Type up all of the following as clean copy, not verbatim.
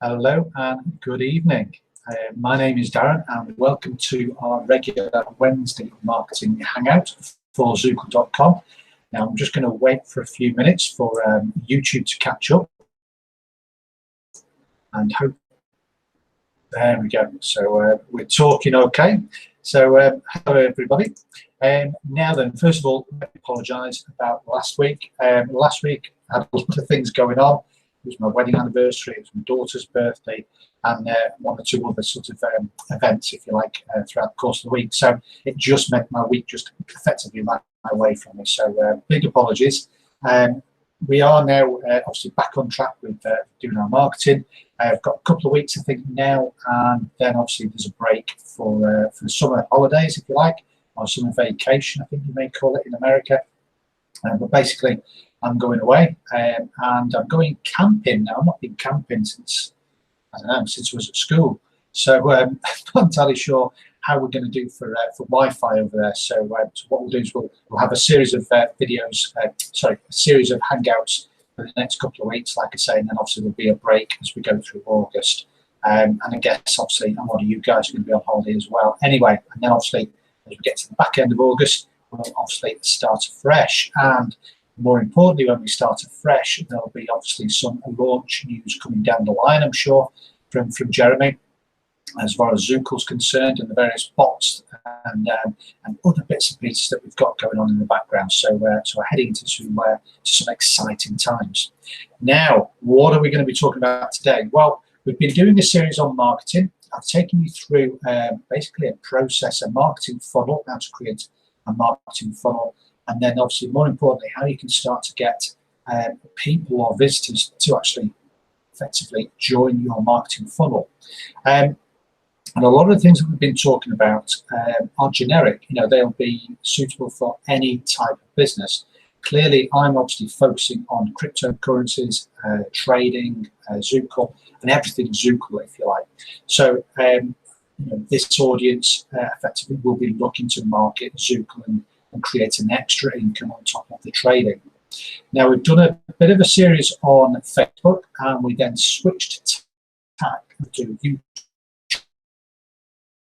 Hello and good evening. My name is Darren and welcome to our regular Wednesday marketing hangout for zukul.com. Now I'm just going to wait for a few minutes for YouTube to catch up and hope. There we go. So we're talking okay. So hello everybody. Now then, first of all, I apologise about last week. Last week I had a lot of things going on. It was my wedding anniversary, it was my daughter's birthday, and one or two other sort of events, if you like, throughout the course of the week. So it just meant my week just effectively ran away from me. So big apologies. We are now obviously back on track with doing our marketing. I've got a couple of weeks, I think, now, and then obviously there's a break for the summer holidays, if you like, or summer vacation, I think you may call it in America. But basically, I'm going away and I'm going camping now. I've not been camping since, I don't know, since I was at school. So I'm not entirely sure how we're going to do for Wi-Fi over there. So what we'll do is we'll have a series of videos, a series of hangouts for the next couple of weeks, like I say, and then obviously there'll be a break as we go through August. And I guess obviously a lot of you guys are going to be on holiday as well. Anyway, and then obviously as we get to the back end of August, we'll obviously start afresh. And more importantly, when we start afresh, there'll be obviously some launch news coming down the line, I'm sure, from Jeremy, as far as Zukul's concerned, and the various bots and other bits and pieces that we've got going on in the background. So we're heading into some exciting times. Now, what are we going to be talking about today? Well, we've been doing a series on marketing. I've taken you through basically a process, a marketing funnel, how to create a marketing funnel, and then obviously more importantly, how you can start to get people or visitors to actually effectively join your marketing funnel. And a lot of the things that we've been talking about are generic. You know, they'll be suitable for any type of business. Clearly, I'm obviously focusing on cryptocurrencies, trading, Zukul, and everything Zukul, if you like. So, you know, this audience effectively will be looking to market Zukul and create an extra income on top of the trading. Now, we've done a bit of a series on Facebook, and we then switched tack to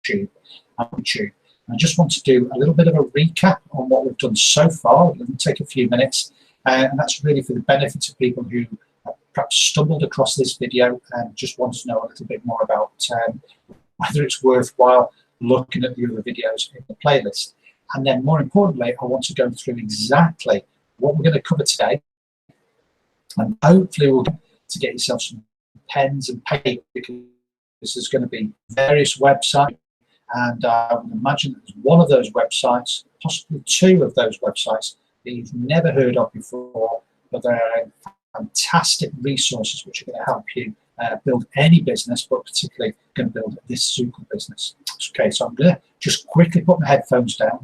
YouTube. I just want to do a little bit of a recap on what we've done so far. It'll take a few minutes, and that's really for the benefit of people who have perhaps stumbled across this video and just want to know a little bit more about whether it's worthwhile looking at the other videos in the playlist. And then more importantly, I want to go through exactly what we're going to cover today. And hopefully we'll get to get yourself some pens and paper, because there's going to be various websites. And I would imagine that there's one of those websites, possibly two of those websites that you've never heard of before, but they're fantastic resources which are going to help you build any business, but particularly going to build this Zukul business. Okay, so I'm going to just quickly put my headphones down,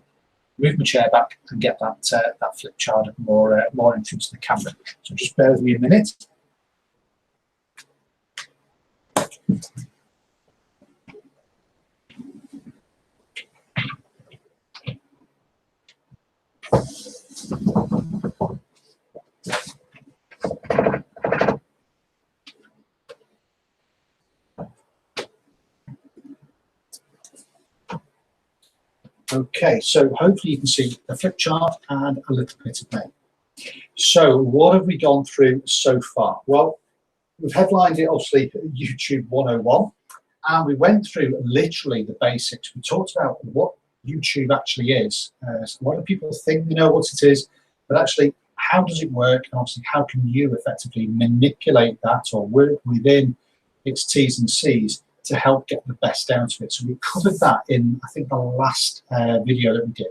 move my chair back, and get that flip chart more in front of the camera. So just bear with me a minute. Okay, so hopefully you can see the flip chart and a little bit of me. So what have we gone through so far? Well, we've headlined it obviously YouTube 101, and we went through literally the basics. We talked about what YouTube actually is. So a lot of people think they know what it is, but actually how does it work, and obviously how can you effectively manipulate that or work within its T's and C's to help get the best out of it. So we covered that in, I think, the last video that we did.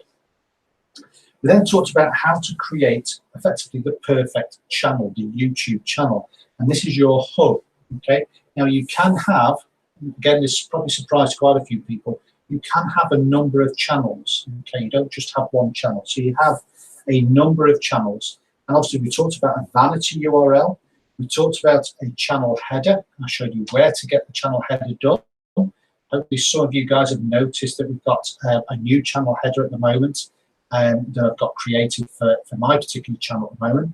We then talked about how to create effectively the perfect channel, the YouTube channel. And this is your hub, okay? Now you can have, again, this probably surprised quite a few people, you can have a number of channels, okay? You don't just have one channel. So you have a number of channels. And obviously we talked about a vanity URL. We talked about a channel header. I showed you where to get the channel header done. Hopefully some of you guys have noticed that we've got a new channel header at the moment that I've got created for my particular channel at the moment.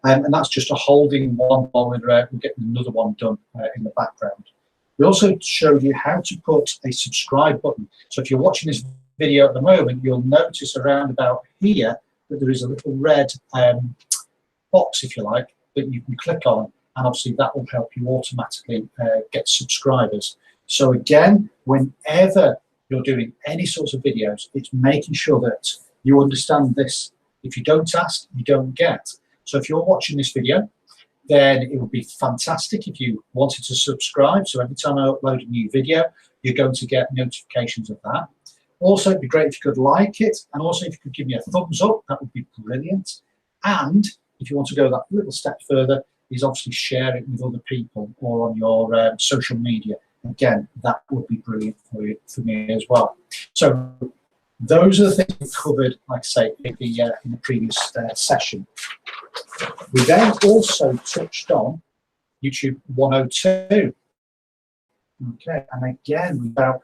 And that's just a holding one while we're getting another one done in the background. We also showed you how to put a subscribe button. So if you're watching this video at the moment, you'll notice around about here that there is a little red box, if you like, that you can click on, and obviously that will help you automatically get subscribers. So again, whenever you're doing any sorts of videos, it's making sure that you understand this. If you don't ask, you don't get. So if you're watching this video, then it would be fantastic if you wanted to subscribe. So every time I upload a new video, you're going to get notifications of that. Also, it'd be great if you could like it, and also if you could give me a thumbs up, that would be brilliant. And if you want to go that little step further, is obviously share it with other people or on your social media. Again, that would be brilliant for me as well. So those are the things we covered, like I say, in the previous session. We then also touched on YouTube 102. Okay, and again, about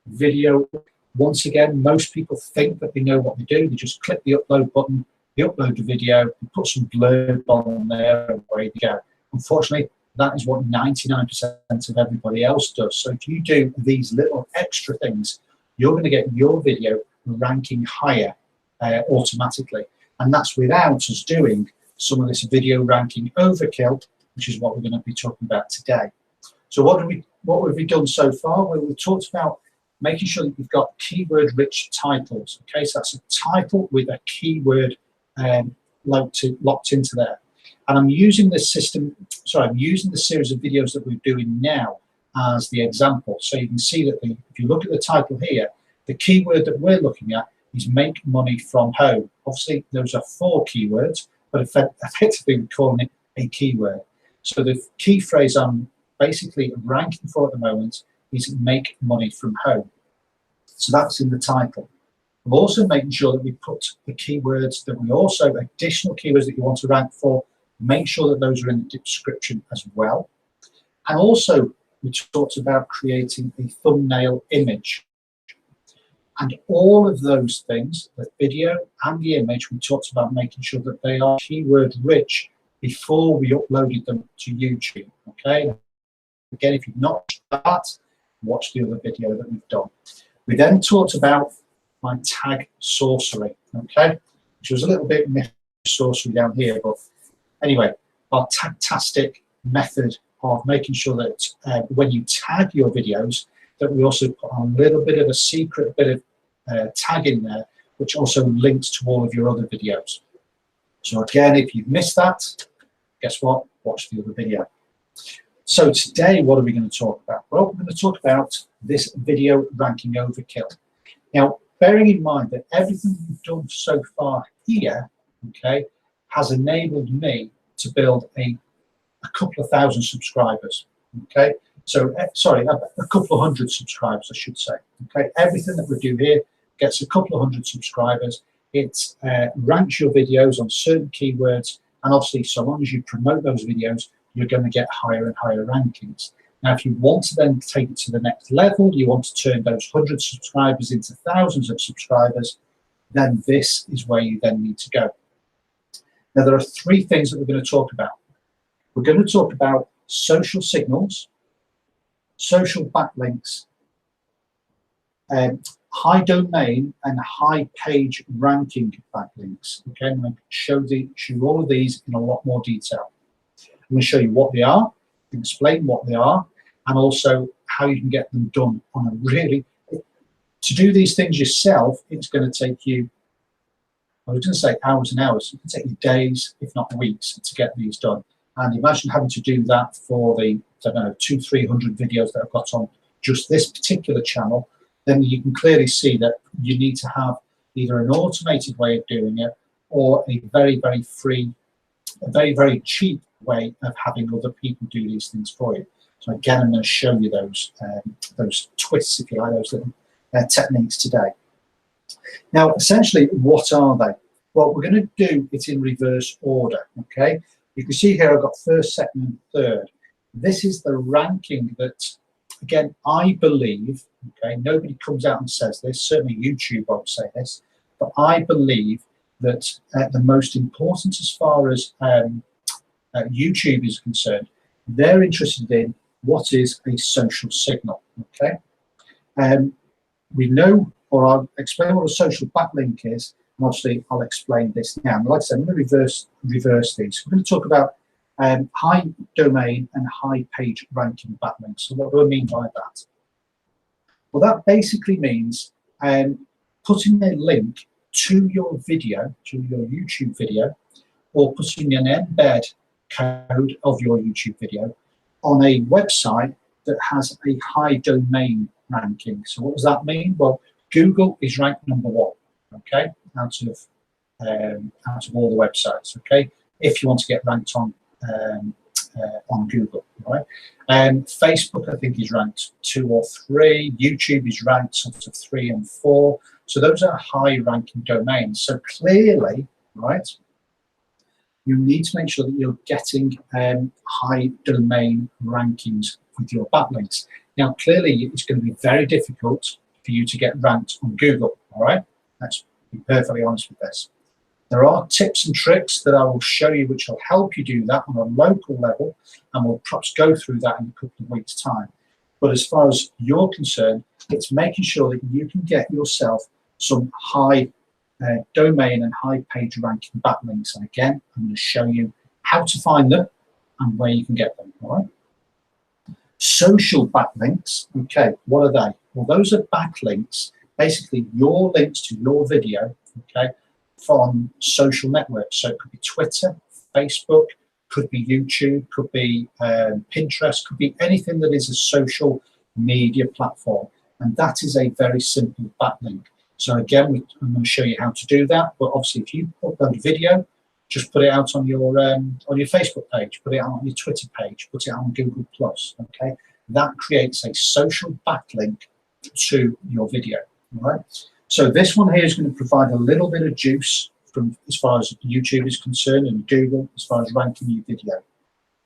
video. Once again, most people think that they know what they do. They just click the upload button, they upload the video, they put some blurb on there, and away they go. Unfortunately, that is what 99% of everybody else does. So if you do these little extra things, you're going to get your video ranking higher automatically. And that's without us doing some of this video ranking overkill, which is what we're going to be talking about today. So what have we done so far? Well, we've talked about making sure that you've got keyword-rich titles. Okay, so that's a title with a keyword locked into there. And I'm using this system. Sorry, I'm using the series of videos that we're doing now as the example. So you can see that if you look at the title here, the keyword that we're looking at is make money from home. Obviously, those are 4 keywords, but effectively we're calling it a keyword. So the key phrase I'm basically ranking for at the moment is make money from home. So that's in the title. I'm also making sure that we put the keywords that we also, additional keywords that you want to rank for, make sure that those are in the description as well. And also, we talked about creating a thumbnail image. And all of those things, the video and the image, we talked about making sure that they are keyword rich before we uploaded them to YouTube. Okay. Again, if you've not watched that, watch the other video that we've done. We then talked about my tag sorcery, okay, which was a little bit sorcery down here, but anyway, our tagtastic method of making sure that when you tag your videos, that we also put a little bit of a secret bit of tag in there, which also links to all of your other videos. So again, if you've missed that, guess what? Watch the other video. So today, what are we going to talk about? Well, we're going to talk about this video ranking overkill. Now, bearing in mind that everything we've done so far here, okay, has enabled me to build a couple of thousand subscribers, okay? So, sorry, a couple of hundred subscribers, I should say, okay? Everything that we do here gets a couple of hundred subscribers. It ranks your videos on certain keywords, and obviously, so long as you promote those videos, you're going to get higher and higher rankings. Now, if you want to then take it to the next level, you want to turn those 100 subscribers into thousands of subscribers, then this is where you then need to go. Now, there are 3 things that we're going to talk about. We're going to talk about social signals, social backlinks, high domain and high page ranking backlinks. Okay, I'm going to show you all of these in a lot more detail. I'm going to show you what they are, explain what they are, and also how you can get them done on a really, to do these things yourself, it's going to take you, I was going to say hours and hours, it can take you days, if not weeks, to get these done. And imagine having to do that for the, I don't know, 200-300 videos that I've got on just this particular channel, then you can clearly see that you need to have either an automated way of doing it or a very, very free, a very, very cheap way of having other people do these things for you. So again, I'm going to show you those twists, if you like, those little techniques today. Now, essentially, what are they? Well, we're going to do it in reverse order, okay? You can see here I've got first, second, and third. This is the ranking that, again, I believe, okay, nobody comes out and says this, certainly YouTube won't say this, but I believe that the most important as far as YouTube is concerned, they're interested in what is a social signal, okay? We know, or I'll explain what a social backlink is, and obviously I'll explain this now. And like I said, I'm going to reverse these. We're going to talk about high domain and high page ranking backlinks. So what do I mean by that? Well, that basically means putting a link to your video, to your YouTube video, or putting an embed code of your YouTube video on a website that has a high domain ranking. So what does that mean? Well, Google is ranked #1, okay, out of all the websites, okay, if you want to get ranked on Google, right? Facebook, I think, is ranked 2 or 3. YouTube is ranked sort of 3 and 4. So those are high-ranking domains. So clearly, right, you need to make sure that you're getting high domain rankings with your backlinks. Now, clearly, it's going to be very difficult for you to get ranked on Google, all right? Let's be perfectly honest with this. There are tips and tricks that I will show you which will help you do that on a local level, and we'll perhaps go through that in a couple of weeks' time. But as far as you're concerned, it's making sure that you can get yourself some high domain and high page ranking backlinks. And again, I'm going to show you how to find them and where you can get them, all right? Social backlinks, okay, what are they? Well, those are backlinks, basically your links to your video, okay, from social networks. So it could be Twitter, Facebook, could be YouTube, could be Pinterest, could be anything that is a social media platform. And that is a very simple backlink. So again, I'm going to show you how to do that. But obviously, if you upload a video, just put it out on your Facebook page, put it out on your Twitter page, put it out on Google+, okay? That creates a social backlink to your video, all right? So this one here is going to provide a little bit of juice from as far as YouTube is concerned and Google as far as ranking your video.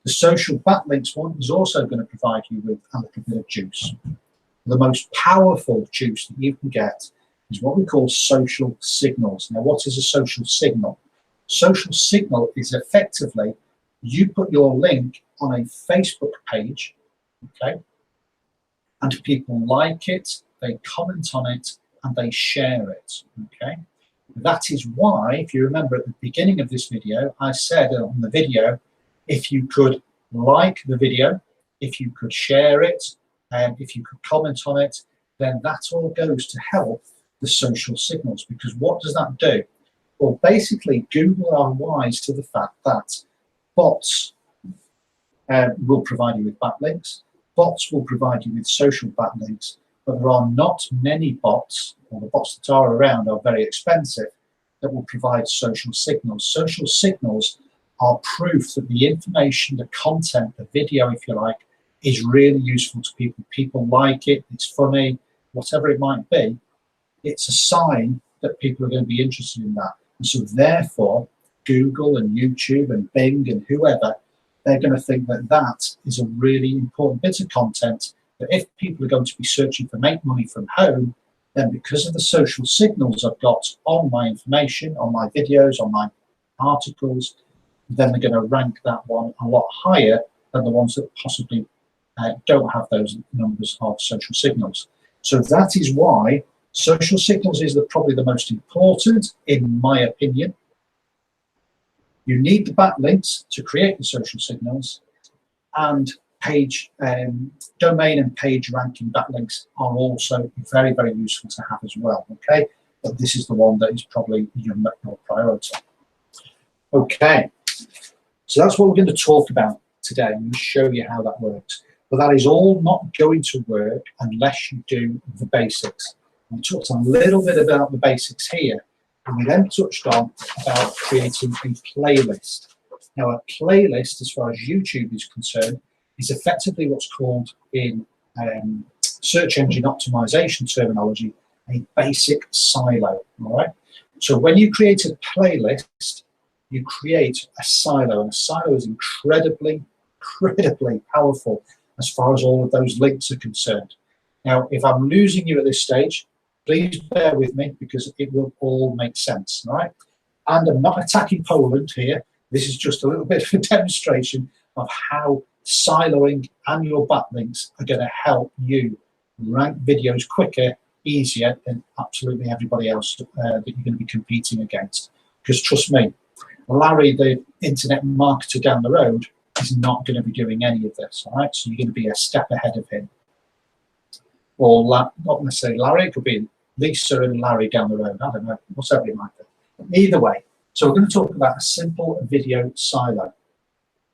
The social backlinks one is also going to provide you with a little bit of juice. The most powerful juice that you can get is what we call social signals. Now, what is a social signal? Social signal is effectively you put your link on a Facebook page, okay, and people like it, they comment on it, and they share it, okay? That is why, if you remember at the beginning of this video, I said on the video, if you could like the video, if you could share it, and if you could comment on it, then that all goes to help the social signals. Because what does that do? Well, basically, Google are wise to the fact that bots will provide you with backlinks, bots will provide you with social backlinks, but there are not many bots, or the bots that are around are very expensive, that will provide social signals. Social signals are proof that the information, the content, the video, if you like, is really useful to people. People like it, it's funny, whatever it might be. It's a sign that people are going to be interested in that. And so therefore, Google and YouTube and Bing and whoever, they're going to think that that is a really important bit of content, that if people are going to be searching for make money from home, then because of the social signals I've got on my information, on my videos, on my articles, then they're going to rank that one a lot higher than the ones that possibly don't have those numbers of social signals. So that is why social signals is probably the most important, in my opinion. You need the backlinks to create the social signals, and page domain and page ranking backlinks are also very, very useful to have as well, okay? But this is the one that is probably your priority. Okay, so that's what we're going to talk about today. I'm going to show you how that works. But that is all not going to work unless you do the basics. We talked a little bit about the basics here, and we then touched on about creating a playlist. Now, a playlist, as far as YouTube is concerned, is effectively what's called in search engine optimization terminology a basic silo. All right. So when you create a playlist, you create a silo, and a silo is incredibly powerful as far as all of those links are concerned. Now, if I'm losing you at this stage, please bear with me because it will all make sense. All right. And I'm not attacking Poland here. This is just a little bit of a demonstration of how siloing and your backlinks are going to help you rank videos quicker, easier than absolutely everybody else that you're going to be competing against. Because trust me, Larry, the internet marketer down the road, is not going to be doing any of this. All right, so you're going to be a step ahead of him. Or not necessarily Larry, it could be Lisa and Larry down the road. I don't know, whatever it might be. Either way, so we're going to talk about a simple video silo.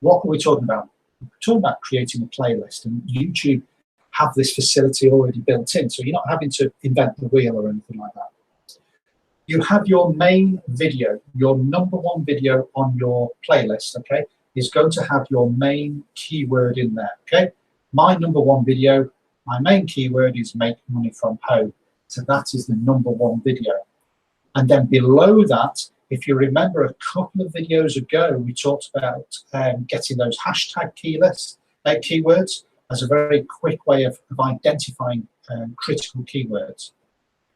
What are we talking about? We're talking about creating a playlist, and YouTube have this facility already built in, so you're not having to invent the wheel or anything like that. You have your main video, your #1 video on your playlist, okay, is going to have your main keyword in there, okay? My #1 video, my main keyword is make money from home. So that is the #1 video. And then below that, if you remember a couple of videos ago, we talked about getting those hashtag keywords as a very quick way of identifying critical keywords.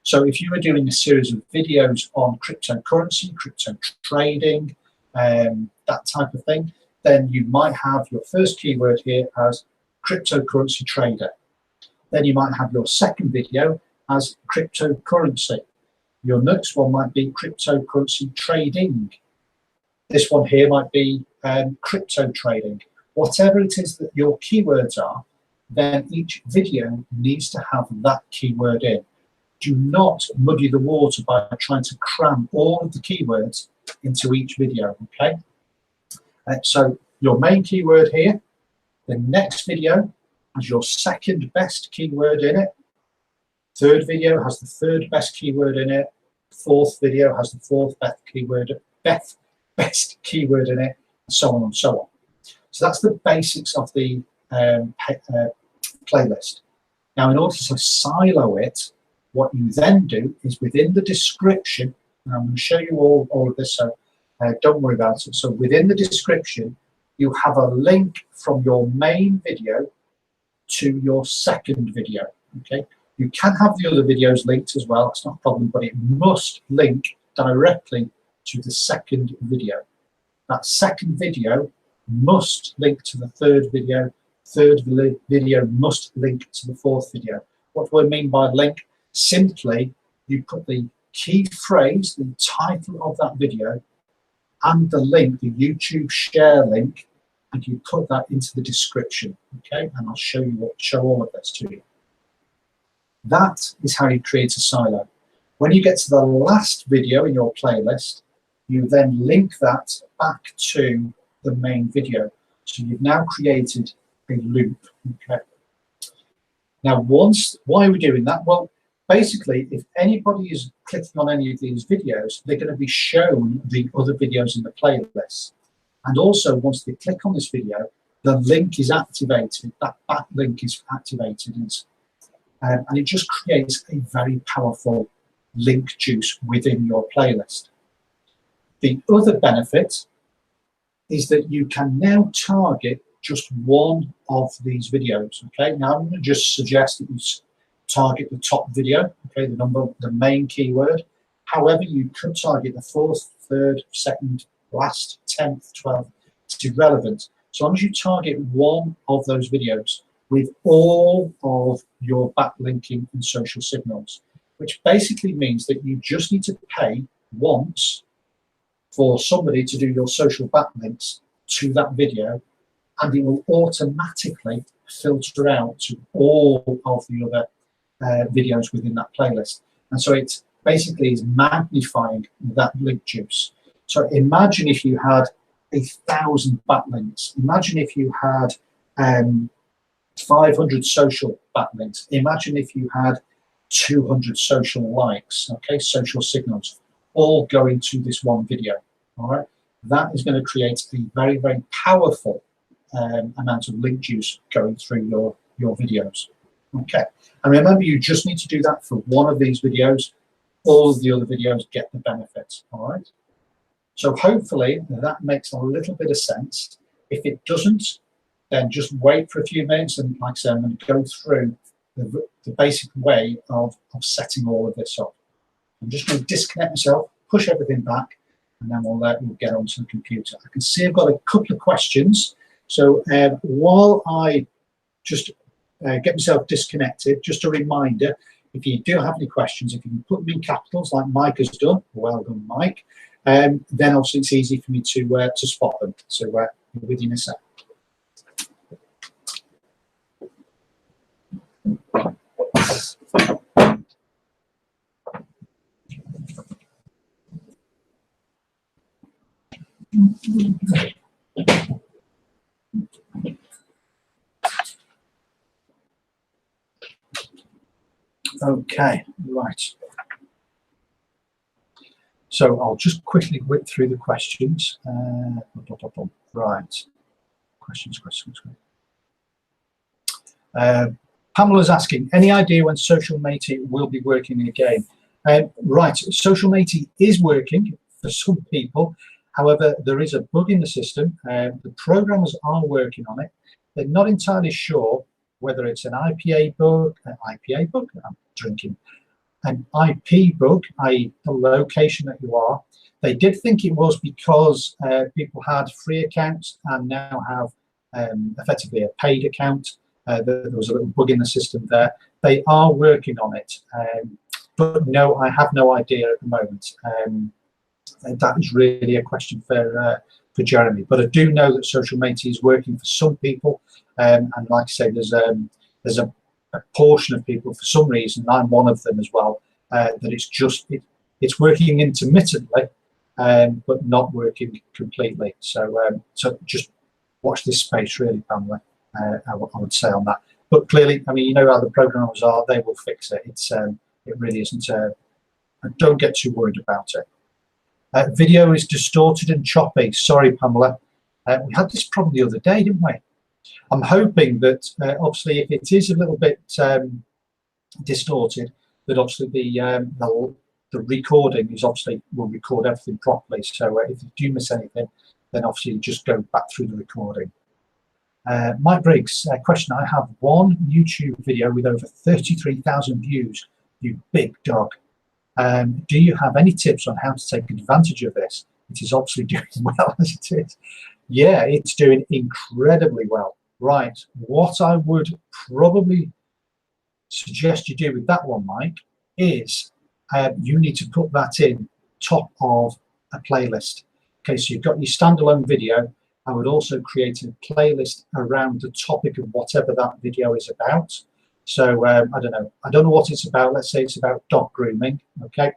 So if you were doing a series of videos on cryptocurrency, crypto trading, that type of thing, then you might have your first keyword here as cryptocurrency trader. Then you might have your second video as cryptocurrency. Your next one might be cryptocurrency trading. This one here might be crypto trading. Whatever it is that your keywords are, then each video needs to have that keyword in. Do not muddy the water by trying to cram all of the keywords into each video, okay? So your main keyword here, the next video has your second best keyword in it. Third video has the third best keyword in it. Fourth video has the fourth best keyword in it, and so on and so on. So that's the basics of the playlist. Now, in order to silo it, what you then do is within the description, and I'm going to show you all of this, so don't worry about it. So within the description, you have a link from your main video to your second video, okay? You can have the other videos linked as well, it's not a problem, but it must link directly to the second video. That second video must link to the third video video must link to the fourth video. What do I mean by link? Simply, you put the key phrase, the title of that video, and the link, the YouTube share link, and you put that into the description, okay? And I'll show all of this to you. That is how you create a silo. When you get to the last video in your playlist, you then link that back to the main video. So you've now created a loop, okay? Now, why are we doing that? Well, basically, if anybody is clicking on any of these videos, they're going to be shown the other videos in the playlist. And also, once they click on this video, the link is activated, that backlink is activated, and it just creates a very powerful link juice within your playlist. The other benefit is that you can now target just one of these videos, okay? Now, I'm going to just suggest that you target the top video, okay, the main keyword. However, you could target the fourth, third, second, last, 10th, 12th. It's irrelevant. So long as you target one of those videos with all of your backlinking and social signals, which basically means that you just need to pay once for somebody to do your social backlinks to that video, and it will automatically filter out to all of the other videos within that playlist. And so it basically is magnifying that link juice. So imagine if you had 1,000 backlinks. Imagine if you had 500 social backlinks. Imagine if you had 200 social likes, okay, social signals, all going to this one video, all right? That is going to create a very, very powerful amount of link juice going through your videos, okay? And remember, you just need to do that for one of these videos. All of the other videos get the benefits, all right? So hopefully that makes a little bit of sense. If it doesn't, then just wait for a few minutes, and like I said, I'm going to go through the basic way of setting all of this up. I'm just going to disconnect myself, push everything back, and then we'll get onto the computer. I can see I've got a couple of questions. So while I just get myself disconnected, just a reminder, if you do have any questions, if you can put them in capitals like Mike has done, well done, Mike, then obviously it's easy for me to spot them. So we're with you in a sec. Okay, right. So I'll just quickly whip through the questions. Right. Questions. Pamela's asking, any idea when Social Matey will be working again? Right, Social Matey is working for some people. However, there is a bug in the system. The programmers are working on it. They're not entirely sure whether it's an IPA bug, I'm drinking, an IP bug, i.e. the location that you are. They did think it was because people had free accounts and now have effectively a paid account. There was a little bug in the system there. They are working on it, but no, I have no idea at the moment. That is really a question for Jeremy. But I do know that Social Matey is working for some people, and like I say, there's a portion of people, for some reason, I'm one of them as well, that it's working intermittently, but not working completely. So so just watch this space, really, Pamela. I would say on that. But clearly, I mean, you know how the programmers are; they will fix it. It really isn't. Don't get too worried about it. Video is distorted and choppy. Sorry, Pamela. We had this problem the other day, didn't we? I'm hoping that obviously, if it is a little bit distorted, that obviously the recording is obviously will record everything properly. So if you do miss anything, then obviously you just go back through the recording. Mike Briggs, question: I have one YouTube video with over 33,000 views. You big dog. Do you have any tips on how to take advantage of this? It is obviously doing well as it is. Yeah, it's doing incredibly well. Right, what I would probably suggest you do with that one, Mike, is you need to put that in top of a playlist. Okay, so you've got your standalone video. I would also create a playlist around the topic of whatever that video is about. So I don't know what it's about. Let's say it's about dog grooming. Okay,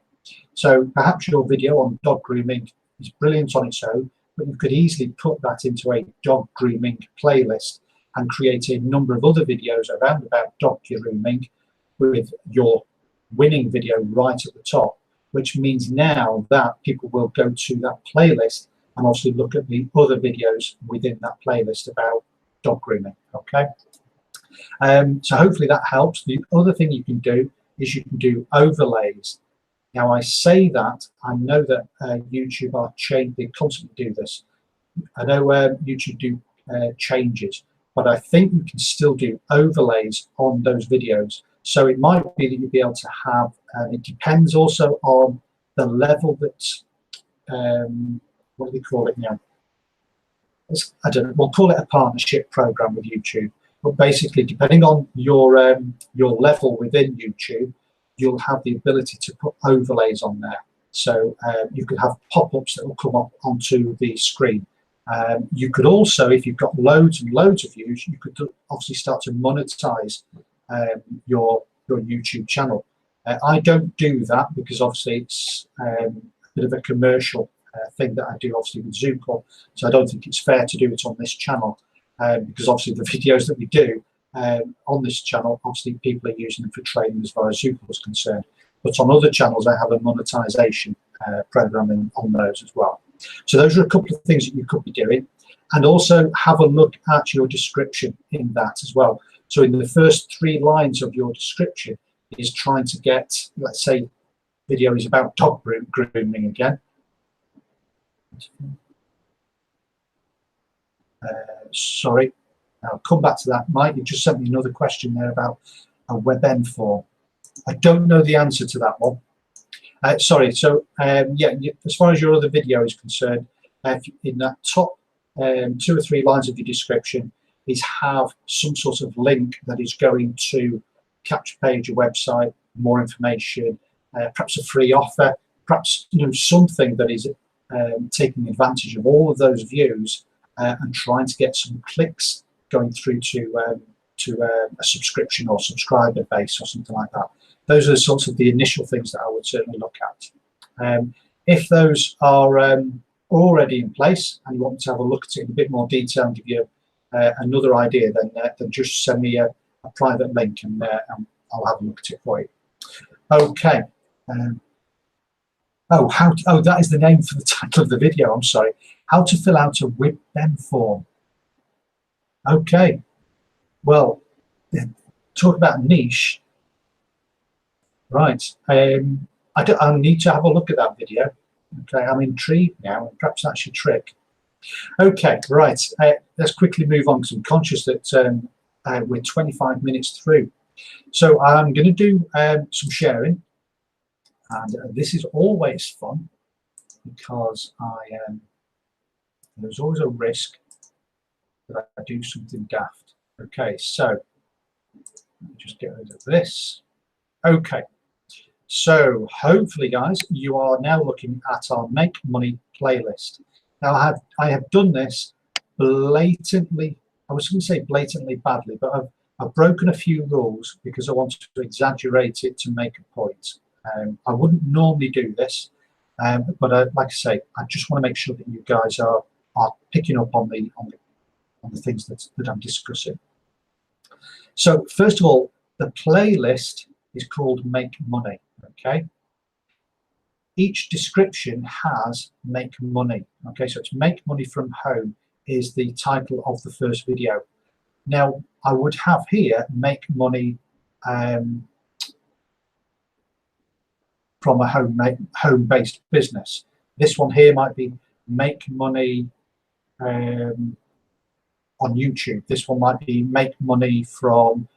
so perhaps your video on dog grooming is brilliant on its own, but you could easily put that into a dog grooming playlist and create a number of other videos around about dog grooming with your winning video right at the top, which means now that people will go to that playlist and also look at the other videos within that playlist about dog grooming. Okay. So hopefully that helps. The other thing you can do is you can do overlays. Now I say that, I know that YouTube are changing, they constantly do this. I know YouTube do changes, but I think you can still do overlays on those videos. So it might be that you'll be able to have, it depends also on the level that, what do we call it now? I don't know, we'll call it a partnership program with YouTube. But basically, depending on your level within YouTube, you'll have the ability to put overlays on there. So you could have pop-ups that will come up onto the screen. You could also, if you've got loads and loads of views, you could obviously start to monetize your YouTube channel. I don't do that because obviously it's a bit of a commercial thing that I do obviously with Zukul. So I don't think it's fair to do it on this channel. Because obviously the videos that we do on this channel, obviously people are using them for trading as far as Zukul is concerned. But on other channels, I have a monetization programming on those as well. So those are a couple of things that you could be doing. And also have a look at your description in that as well. So in the first 3 lines of your description is trying to get, let's say, video is about dog grooming again. Sorry, I'll come back to that. Mike, you just sent me another question there about a WebM form. I don't know the answer to that one. Sorry, so yeah, as far as your other video is concerned, in that top 2 or 3 lines of your description is have some sort of link that is going to capture page, your website, more information, perhaps a free offer, perhaps something that is taking advantage of all of those views and trying to get some clicks going through to a subscription or subscriber base or something like that. Those are the sorts of the initial things that I would certainly look at. If those are already in place and you want me to have a look at it in a bit more detail and give you another idea, then just send me a private link and I'll have a look at it for you. Okay. Oh, that is the name for the title of the video. I'm sorry. How to fill out a WIB-BEM form. Okay. Well, talk about niche. Right. I need to have a look at that video. Okay, I'm intrigued now, and perhaps that's your trick. Okay, right. Let's quickly move on because I'm conscious that we're 25 minutes through. So I'm going to do some sharing, and this is always fun because there's always a risk that I do something daft. Okay, so let me just get rid of this. Okay. So hopefully, guys, you are now looking at our Make Money playlist. Now, I have done this blatantly. I was going to say blatantly badly, but I've broken a few rules because I wanted to exaggerate it to make a point. I wouldn't normally do this, but like I say, I just want to make sure that you guys are picking up on the things that I'm discussing. So first of all, the playlist is called Make Money. Okay. Each description has Make Money. Okay, so it's Make Money from Home is the title of the first video. Now, I would have here Make Money from a home-based business. This one here might be Make Money on YouTube. This one might be Make Money from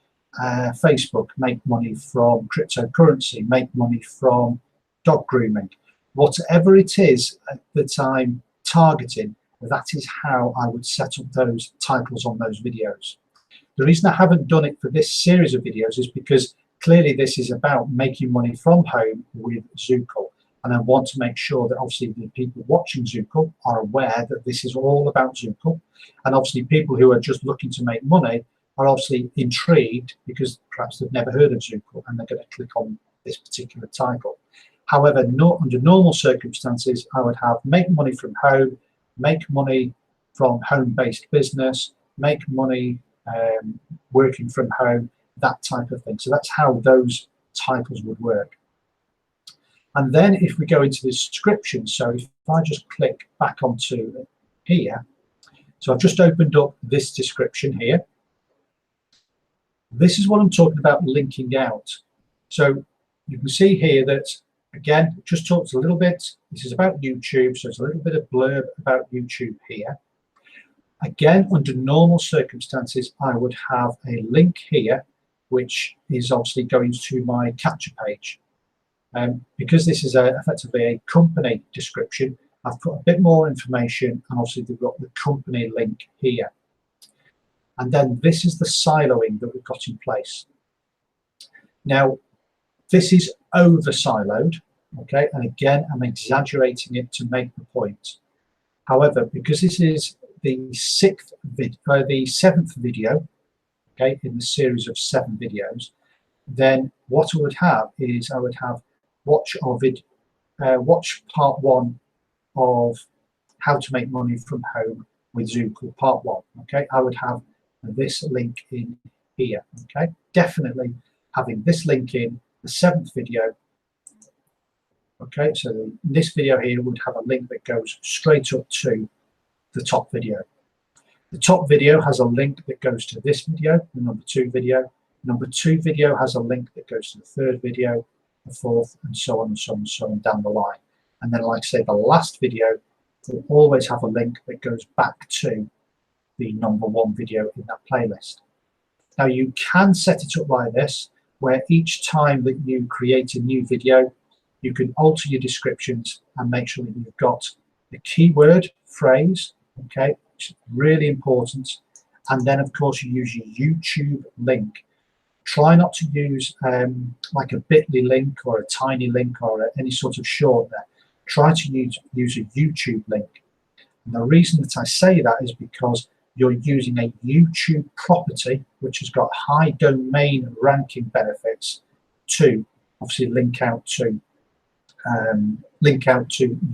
Facebook, make money from cryptocurrency, make money from dog grooming. Whatever it is that I'm targeting, that is how I would set up those titles on those videos. The reason I haven't done it for this series of videos is because clearly this is about making money from home with Zukul. And I want to make sure that obviously the people watching Zukul are aware that this is all about Zukul. And obviously people who are just looking to make money are obviously intrigued because perhaps they've never heard of Zukul and they're going to click on this particular title. However, under normal circumstances, I would have Make Money from Home, Make Money from Home-Based Business, Make Money working from home, that type of thing. So that's how those titles would work. And then if we go into the description, so if I just click back onto here, so I've just opened up this description here. This is what I'm talking about linking out. So you can see here that, again, just talks a little bit. This is about YouTube, so it's a little bit of blurb about YouTube here. Again, under normal circumstances, I would have a link here, which is obviously going to my capture page. Because this is effectively a company description, I've put a bit more information, and obviously we've got the company link here. And then this is the siloing that we've got in place. Now, this is over siloed, okay? And again, I'm exaggerating it to make the point. However, because this is the seventh video, okay, in the series of 7 videos, then what I would have is I would have watch part 1 of how to make money from home with Zukul part 1. Okay, I would have this link in here. Okay, definitely having this link in the 7th video. Okay, so this video here would have a link that goes straight up to the top video. The top video has a link that goes to this video, the number 2 video. Number 2 video has a link that goes to the 3rd video, the 4th, and so on and so on and so on down the line. And then, like I say, the last video will always have a link that goes back to the number 1 video in that playlist. Now, you can set it up like this, where each time that you create a new video, You can alter your descriptions and make sure that you've got the keyword phrase, okay, which is really important. And then, of course, you use your YouTube link. Try not to use like a bit.ly link or a tiny link or any sort of short there. Try to use a YouTube link. And the reason that I say that is because you're using a YouTube property which has got high domain ranking benefits to obviously link out to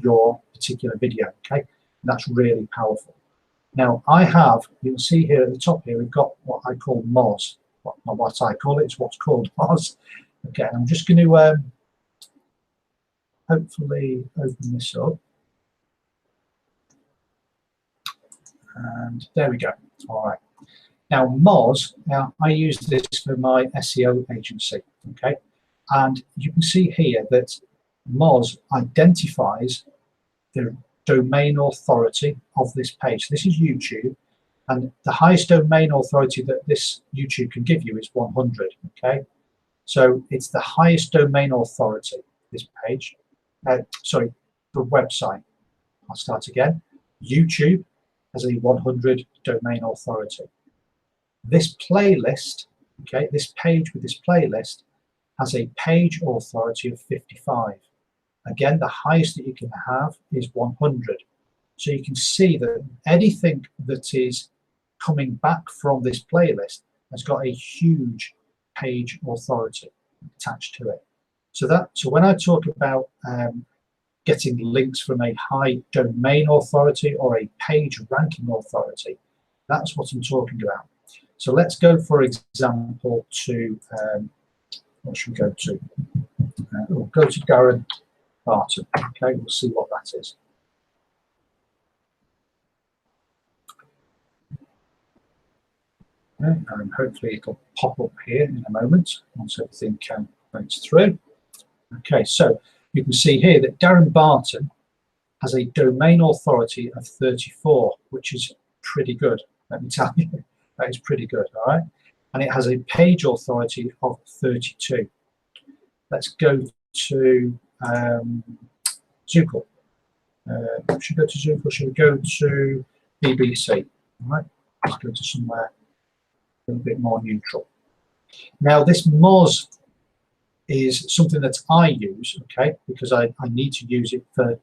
your particular video. Okay, and that's really powerful. Now you'll see here at the top here, we've got what I call Moz. Not what I call it, it's what's called Moz. Okay, and I'm just going to hopefully open this up. And there we go. All right. Now Moz, I use this for my SEO agency. Okay, and you can see here that Moz identifies the domain authority of this page. This is YouTube, and the highest domain authority that this YouTube can give you is 100. Okay, so it's the highest domain authority, this page. Sorry, the website. I'll start again. YouTube has a 100 domain authority. This playlist, okay, this page with this playlist has a page authority of 55. Again, the highest that you can have is 100. So you can see that anything that is coming back from this playlist has got a huge page authority attached to it. So when I talk about getting links from a high domain authority or a page ranking authority, that's what I'm talking about. So let's go, for example, to what should we go to? We'll go to Darren Barton. Okay, we'll see what that is. Okay, and hopefully it'll pop up here in a moment once everything runs through. Okay, so you can see here that Darren Barton has a domain authority of 34, which is pretty good, let me tell you. That is pretty good, all right? And it has a page authority of 32. Let's go to Zukul. Should we go to Zukul? Should we go to BBC? All right, let's go to somewhere a little bit more neutral. Now, this Moz is something that I use, okay, because I need to use it for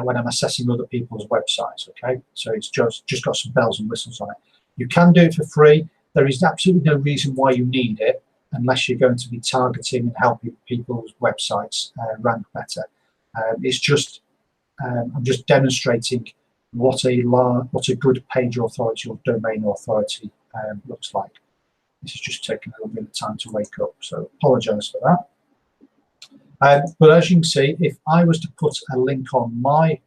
when I'm assessing other people's websites, okay? So it's just got some bells and whistles on it. You can do it for free. There is absolutely no reason why you need it unless you're going to be targeting and helping people's websites rank better. It's just I'm just demonstrating what a good page authority or domain authority looks like. This is just taking a little bit of time to wake up, so apologise for that. But as you can see, if I was to put a link on my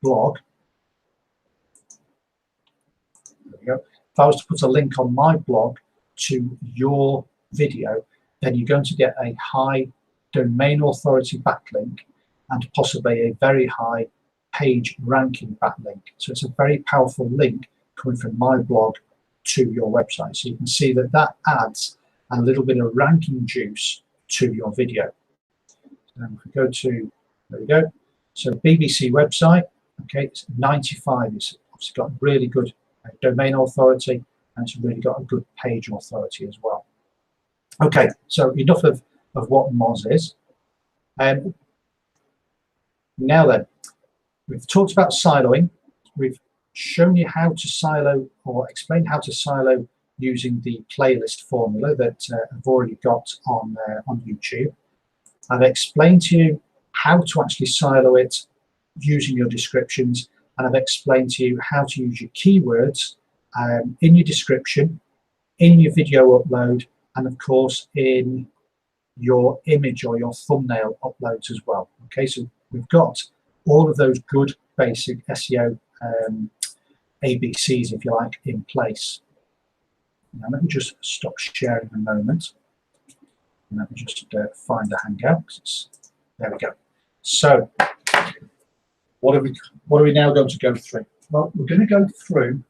blog, there we go. If I was to put a link on my blog to your video, then you're going to get a high domain authority backlink and possibly a very high page ranking backlink. So it's a very powerful link coming from my blog to your website. So you can see that that adds a little bit of ranking juice to your video. So if we go to, there we go. So BBC website, okay, it's 95. It's obviously got really good domain authority, and it's really got a good page authority as well. Okay, so enough of what Moz is. Now then, we've talked about siloing. We've shown you how to silo, or explained how to silo using the playlist formula that I've already got on YouTube. I've explained to you how to actually silo it using your descriptions, and I've explained to you how to use your keywords in your description, in your video upload, and of course in your image or your thumbnail uploads as well. Okay, so we've got all of those good basic SEO ABCs, if you like, in place. Now let me just stop sharing a moment. And let me just find a hangout. There we go. So what are we now going to go through? Well, we're going to go through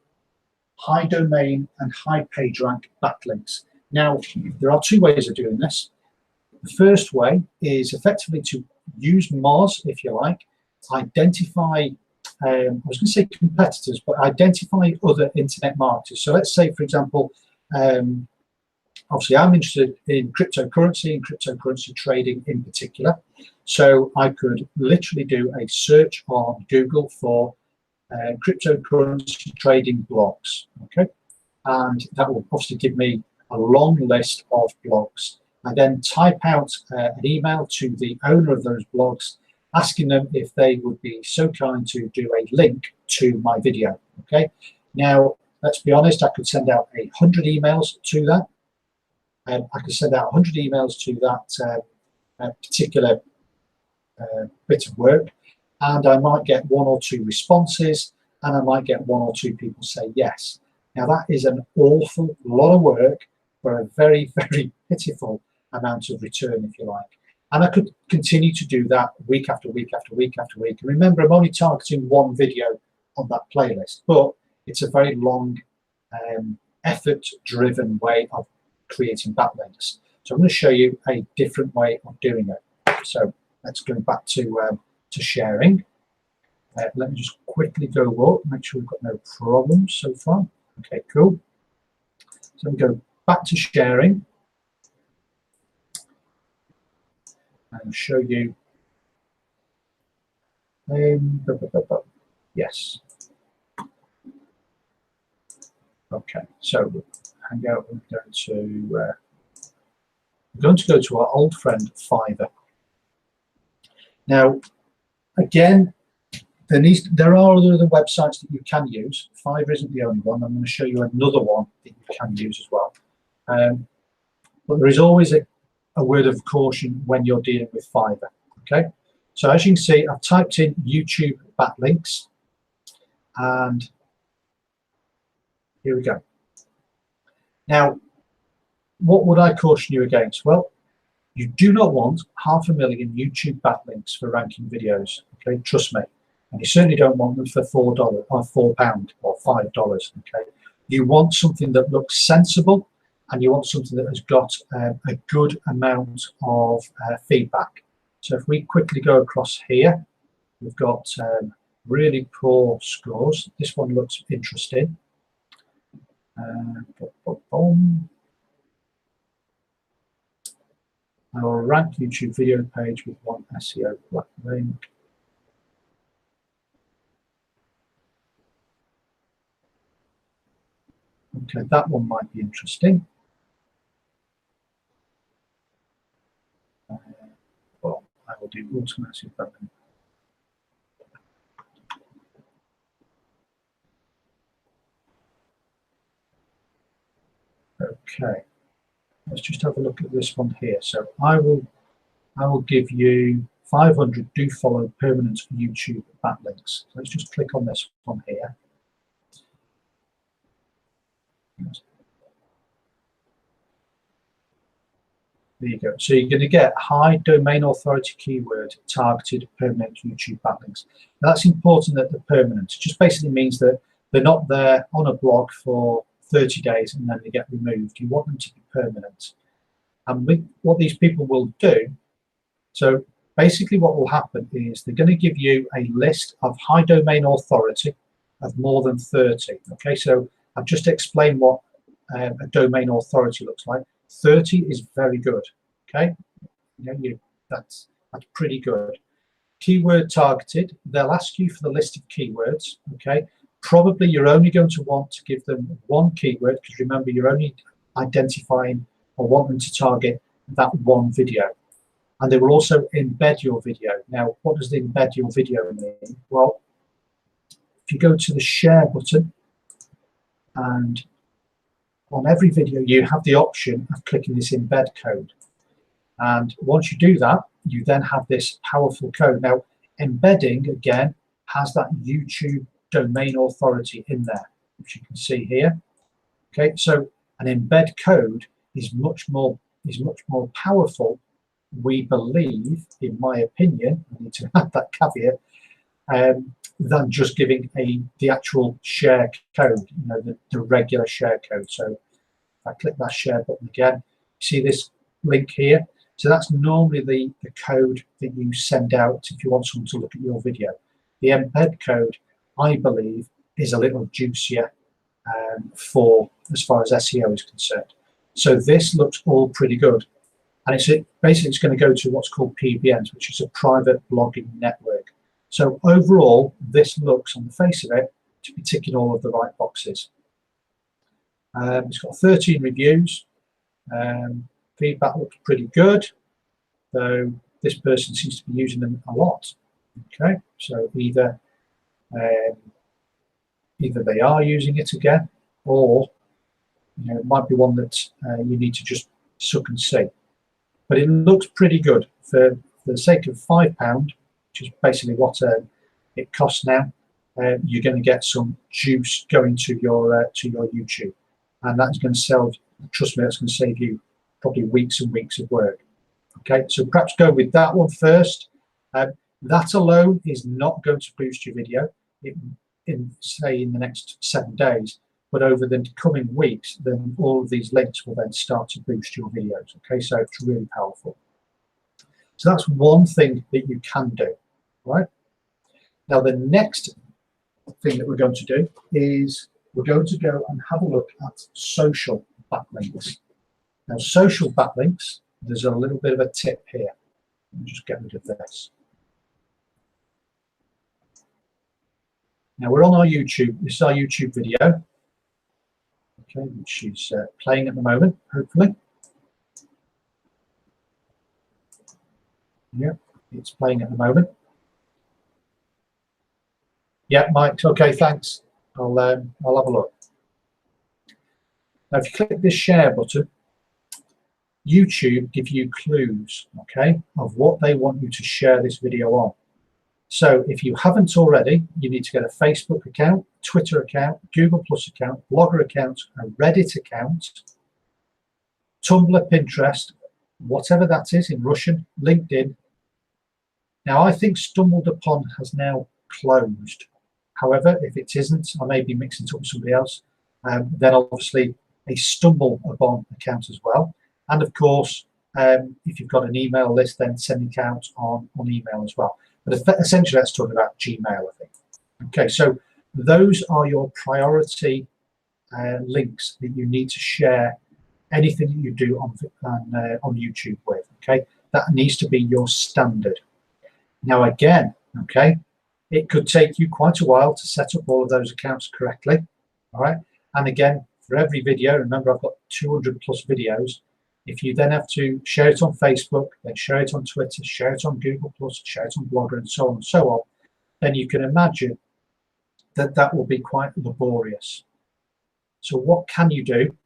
high domain and high page rank backlinks. Now, there are two ways of doing this. The first way is effectively to use Moz if you like, identify, I was going to say competitors, but identify other internet marketers. So let's say, for example, obviously I'm interested in cryptocurrency and cryptocurrency trading in particular. So I could literally do a search on Google for cryptocurrency trading blogs, okay? And that will obviously give me a long list of blogs. I then type out an email to the owner of those blogs, asking them if they would be so kind to do a link to my video, okay? Now, let's be honest, I could send out 100 emails to that. I could send out 100 emails to that particular bit of work, and I might get 1 or 2 responses, and I might get 1 or 2 people say yes. Now, that is an awful lot of work for a very, very pitiful amount of return, if you like. And I could continue to do that week after week after week after week. And remember, I'm only targeting 1 video on that playlist, but it's a very long, effort-driven way of creating backlinks. So I'm going to show you a different way of doing it. So let's go back to sharing. Let me just quickly go up, make sure we've got no problems so far. Okay, cool. So we go back to sharing and show you. Yes. Okay, so hang out. We're going to go to our old friend Fiverr. Now, again, there are other websites that you can use. Fiverr isn't the only one. I'm going to show you another one that you can use as well. But there is always a word of caution when you're dealing with Fiverr. Okay, so as you can see, I've typed in YouTube backlinks, and here we go. Now, what would I caution you against? Well, you do not want 500,000 YouTube backlinks for ranking videos. Okay, trust me. And you certainly don't want them for $4 or £4 or $5. Okay, you want something that looks sensible, and you want something that has got a good amount of feedback. So if we quickly go across here, we've got really poor scores. This one looks interesting. Our rank YouTube video page with 1 SEO black link. Okay, that one might be interesting. Well, I will do automatic backlink. Okay, let's just have a look at this one here. So I will give you 500 do follow permanent YouTube backlinks. So let's just click on this one here. There you go. So you're going to get high domain authority keyword targeted permanent YouTube backlinks. Now that's important that they're permanent. It just basically means that they're not there on a blog for 30 days and then they get removed. You want them to be permanent. And what these people will do, so basically what will happen is they're going to give you a list of high domain authority of more than 30. Okay, so I've just explained what a domain authority looks like. 30 is very good. Okay, that's pretty good. Keyword targeted, they'll ask you for the list of keywords. Okay, probably you're only going to want to give them 1 keyword, because remember, you're only identifying or want them to target that 1 video. And they will also embed your video. Now, what does the embed your video mean? Well, if you go to the share button, and on every video you have the option of clicking this embed code. And once you do that, you then have this powerful code. Now, embedding, again, has that YouTube domain authority in there, which you can see here. Okay, so an embed code is much more powerful, we believe, in my opinion, I need to add that caveat, than just giving the actual share code, the regular share code. So if I click that share button again, you see this link here. So that's normally the code that you send out if you want someone to look at your video. The embed code, I believe, is a little juicier for as far as SEO is concerned. So this looks all pretty good. And basically it's going to go to what's called PBNs, which is a private blogging network. So overall, this looks, on the face of it, to be ticking all of the right boxes. It's got 13 reviews. Feedback looks pretty good, though this person seems to be using them a lot. Okay, so either they are using it again, or it might be one that you need to just suck and see. But it looks pretty good for the sake of £5, which is basically what it costs now. You're going to get some juice going to your YouTube, and that's going to sell. Trust me, that's going to save you probably weeks and weeks of work. Okay, so perhaps go with that one first. That alone is not going to boost your video in the next 7 days, but over the coming weeks, then all of these links will then start to boost your videos. Okay, so it's really powerful. So that's one thing that you can do. Right now, the next thing that we're going to do is we're going to go and have a look at social backlinks. Now, social backlinks, there's a little bit of a tip here. Let me just get rid of this. Now we're on our YouTube. This is our YouTube video, okay, which is playing at the moment, hopefully. Yeah, it's playing at the moment. Yeah, Mike. Okay, thanks. I'll have a look. Now, if you click this share button, YouTube give you clues, okay, of what they want you to share this video on. So if you haven't already, you need to get a Facebook account, Twitter account, Google Plus account, Blogger account, a Reddit account, Tumblr, Pinterest, whatever that is in Russian, LinkedIn. Now, I think Stumbled Upon has now closed. However, if it isn't, I may be mixing it up with somebody else. Then obviously a Stumble Upon account as well. And of course, if you've got an email list, then send it out on email as well. But essentially, let's talk about Gmail, I think. Okay, so those are your priority links that you need to share anything that you do on YouTube with. Okay, that needs to be your standard. Now, again, okay, it could take you quite a while to set up all of those accounts correctly. All right, and again, for every video, remember I've got 200 plus videos. If you then have to share it on Facebook, then share it on Twitter, share it on Google Plus, share it on Blogger, and so on and so on, then you can imagine that that will be quite laborious. So what can you do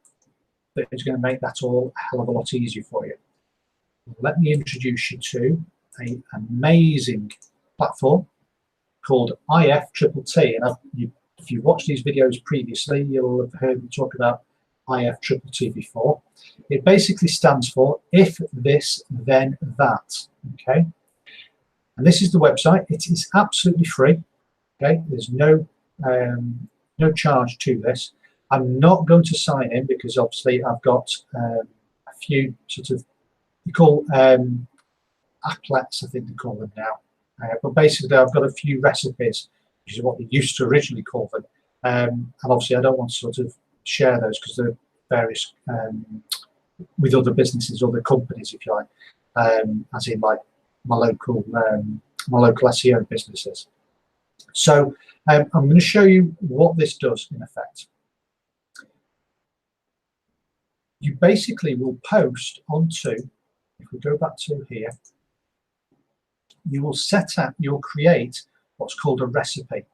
that is going to make that all a hell of a lot easier for you? Let me introduce you to an amazing platform called IFTTT. And if you've watched these videos previously, you'll have heard me talk about IFTTT before. It basically stands for if this then that. Okay, and this is the website. It is absolutely free. Okay, there's no charge to this. I'm not going to sign in because obviously I've got a few sort of, you call applets, I think they call them now. But basically I've got a few recipes, which is what they used to originally call them. And obviously I don't want to sort of share those because they're various with other businesses, other companies, if you like, as in like my local SEO businesses. So I'm going to show you what this does in effect. You basically will post onto, if we go back to here, you will you'll create what's called a recipe.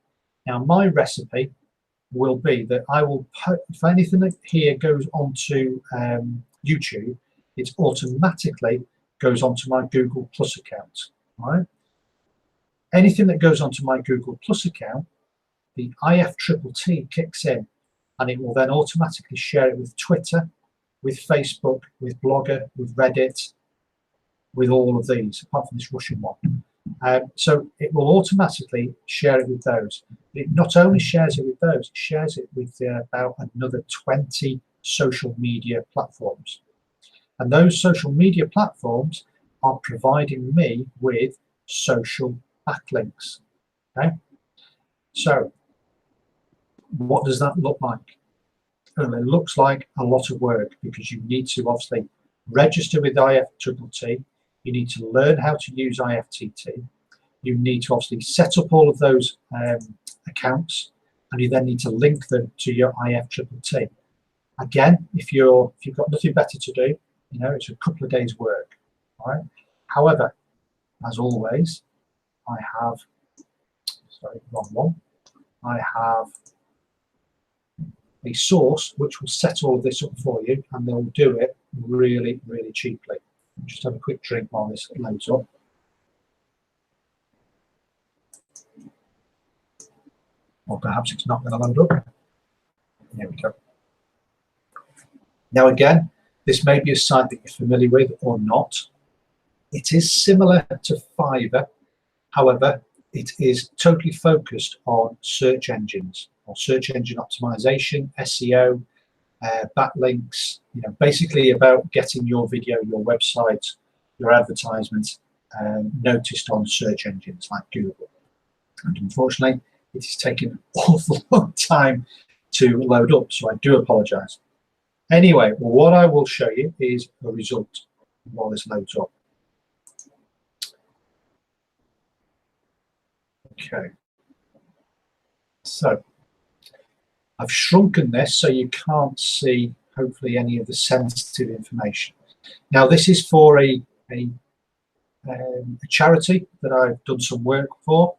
Now, my recipe will be that I will put, if anything that here goes onto YouTube, it automatically goes onto my Google Plus account. All right. Anything that goes onto my Google Plus account, the IFTTT kicks in, and it will then automatically share it with Twitter, with Facebook, with Blogger, with Reddit, with all of these, apart from this Russian one. So it will automatically share it with those. It not only shares it with those, it shares it with about another 20 social media platforms. And those social media platforms are providing me with social backlinks. Okay, so what does that look like? Well, it looks like a lot of work, because you need to obviously register with IFTTT, you need to learn how to use IFTT, you need to obviously set up all of those accounts, and you then need to link them to your IFTTT. Again, if you've got nothing better to do, it's a couple of days work. All right. However, as always, I have, sorry, wrong one. I have a source which will set all of this up for you, and they'll do it really, really cheaply. Just have a quick drink while this loads up. Or perhaps it's not going to load up. There we go. Now again, this may be a site that you're familiar with or not. It is similar to Fiverr, however, it is totally focused on search engines, or search engine optimization, SEO, backlinks, basically about getting your video, your website, your advertisements noticed on search engines like Google. And unfortunately, it is taking an awful long time to load up, so I do apologize. Anyway, what I will show you is a result while this loads up. Okay, so I've shrunken this so you can't see, hopefully, any of the sensitive information. Now, this is for a charity that I've done some work for.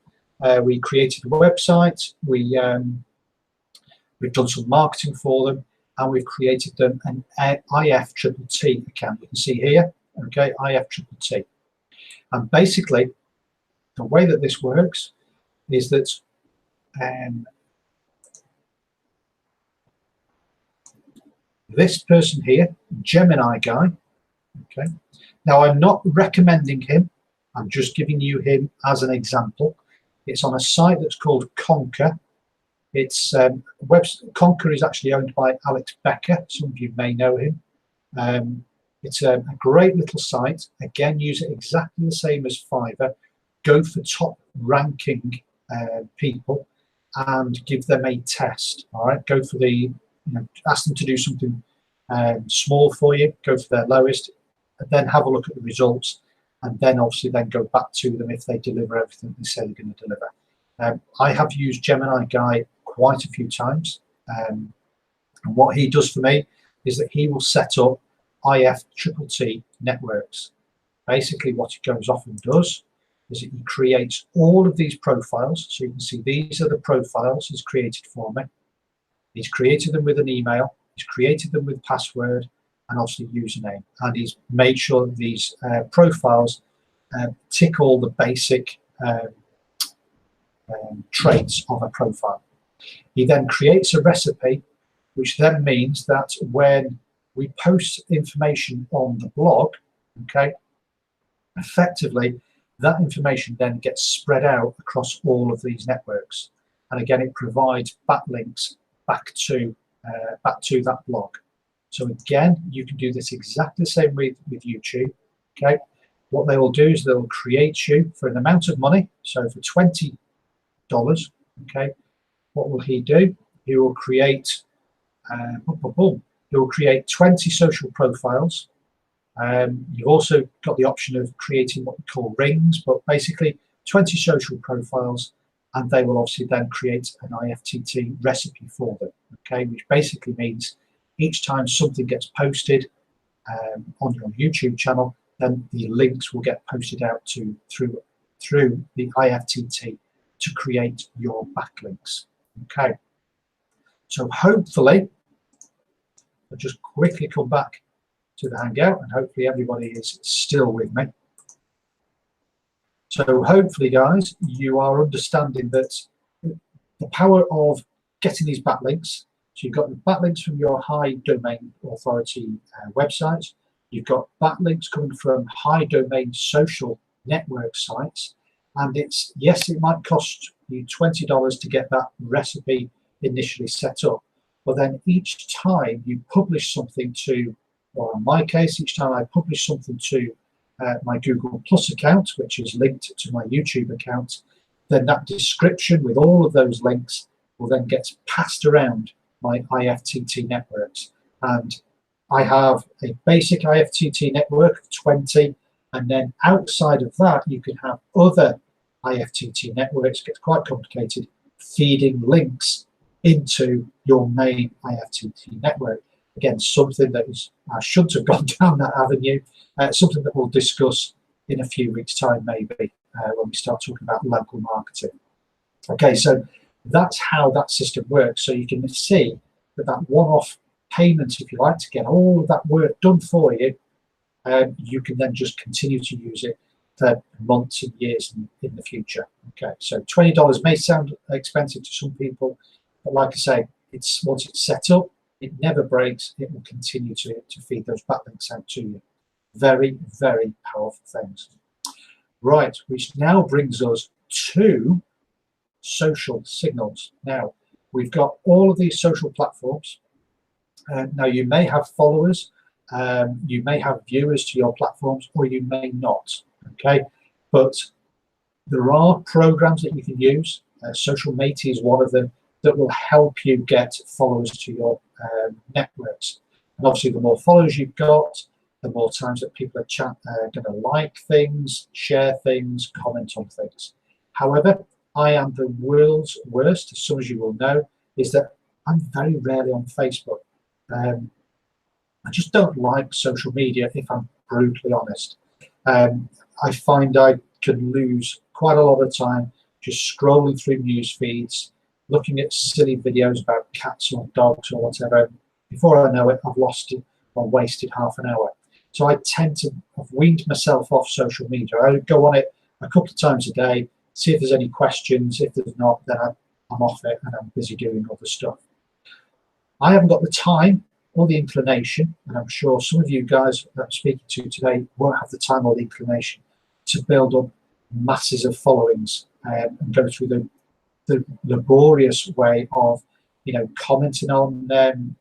We created a website, we've done some marketing for them, and we've created them an IFTTT account. You can see here, okay, IFTTT. And basically, the way that this works is that this person here, Gemini guy, okay, now I'm not recommending him, I'm just giving you him as an example. It's on a site that's called Conquer. It's Conquer is actually owned by Alex Becker. Some of you may know him. It's a great little site. Again, use it exactly the same as Fiverr. Go for top ranking people and give them a test. All right, go for the, ask them to do something small for you. Go for their lowest, and then have a look at the results, and then obviously then go back to them if they deliver everything they say they're going to deliver. I have used Gemini Guy quite a few times, and what he does for me is that he will set up IFTTT networks. Basically, what he goes off and does is that he creates all of these profiles. So you can see these are the profiles he's created for me. He's created them with an email, he's created them with password, and obviously username, and he's made sure that these profiles tick all the basic traits of a profile. He then creates a recipe, which then means that when we post information on the blog, okay, effectively that information then gets spread out across all of these networks, and again it provides backlinks back to that blog. So again, you can do this exactly the same with YouTube. Okay, what they will do is they'll create you for an amount of money. So for $20, okay, what will he do? He will create he will create 20 social profiles. You've also got the option of creating what we call rings, but basically 20 social profiles, and they will obviously then create an IFTT recipe for them, okay, which basically means each time something gets posted on your YouTube channel, then the links will get posted out through the IFTT to create your backlinks. Okay, so hopefully, I'll just quickly come back to the Hangout, and hopefully everybody is still with me. So hopefully, guys, you are understanding that the power of getting these backlinks. So you've got the backlinks from your high domain authority websites. You've got backlinks coming from high domain social network sites. And it's, yes, it might cost you $20 to get that recipe initially set up. But then each time you publish something to, or in my case, each time I publish something to my Google Plus account, which is linked to my YouTube account, then that description with all of those links will then get passed around my IFTT networks. And I have a basic IFTT network of 20, and then outside of that, you can have other IFTT networks. It gets quite complicated, feeding links into your main IFTT network. Again, something that is, I shouldn't have gone down that avenue, something that we'll discuss in a few weeks' time, maybe, when we start talking about local marketing. Okay, so that's how that system works. So you can see that that one-off payment, if you like, to get all of that work done for you, you can then just continue to use it for months and years in the future. Okay, so $20 may sound expensive to some people, but like I say, it's once it's set up, it never breaks. It will continue to feed those backlinks out to you. Very, very powerful things. Right, which now brings us to social signals. Now, we've got all of these social platforms. Now, you may have followers, you may have viewers to your platforms, or you may not. Okay, but there are programs that you can use. Social Matey is one of them that will help you get followers to your networks. And obviously, the more followers you've got, the more times that people are going to like things, share things, comment on things. However, I am the world's worst, as some of you will know, is that I'm very rarely on Facebook. I just don't like social media, if I'm brutally honest. I find I can lose quite a lot of time just scrolling through news feeds, looking at silly videos about cats or dogs or whatever. Before I know it, I've lost it or wasted half an hour. So I tend to have weaned myself off social media. I go on it a couple of times a day, see if there's any questions. If there's not, then I'm off it and I'm busy doing other stuff. I haven't got the time or the inclination, and I'm sure some of you guys that I'm speaking to today won't have the time or the inclination to build up masses of followings and go through the laborious way of, commenting on them,